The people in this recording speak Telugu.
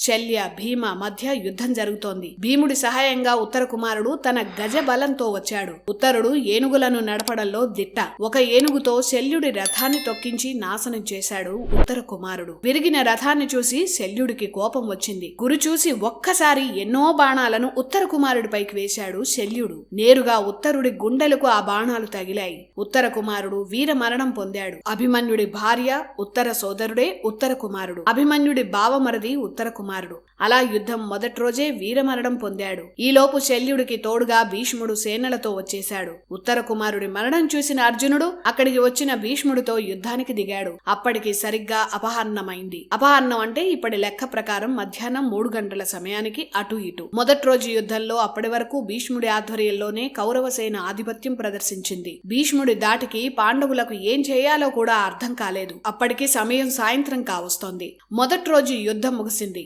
శల్య, భీమ మధ్య యుద్ధం జరుగుతోంది. భీముడి సహాయంగా ఉత్తర కుమారుడు తన గజ బలంతో వచ్చాడు. ఉత్తరుడు ఏనుగులను నడపడంలో దిట్ట. ఒక ఏనుగుతో శల్యుడి రథాన్ని తొక్కించి నాశనం చేశాడు ఉత్తర కుమారుడు. విరిగిన రథాన్ని చూసి శల్యుడికి కోపం వచ్చింది. గురి చూసి ఒక్కసారి ఎన్నో బాణాలను ఉత్తర కుమారుడిపైకి వేశాడు శల్యుడు. నేరుగా ఉత్తరుడి గుండెలకు ఆ బాణాలు తగిలాయి. ఉత్తర కుమారుడు వీర మరణం పొందాడు. అభిమన్యుడి భార్య ఉత్తర సోదరుడే ఉత్తర కుమారుడు. అభిమన్యుడి బావమరది ఉత్తర కుమారుడు. అలా యుద్ధం మొదటి రోజే వీరమరణం పొందాడు. ఈలోపు శల్యుడికి తోడుగా భీష్ముడు సేనలతో వచ్చేశాడు. ఉత్తర కుమారుడి మరణం చూసిన అర్జునుడు అక్కడికి వచ్చిన భీష్ముడితో యుద్ధానికి దిగాడు. అప్పటికి సరిగ్గా అపహరణమైంది. అపహరణం అంటే ఇప్పటి లెక్క ప్రకారం మధ్యాహ్నం 3 గంటల సమయానికి అటు ఇటు. మొదటి రోజు యుద్ధంలో అప్పటి వరకు భీష్ముడి ఆధ్వర్యంలోనే కౌరవ సేన ఆధిపత్యం ప్రదర్శించింది. భీష్ముడి దాటికి పాండవులకు ఏం చేయాలో కూడా అర్థం కాలేదు. అప్పటికి సమయం సాయంత్రం కావస్తోంది. మొదటి రోజు యుద్ధం ముగిసింది.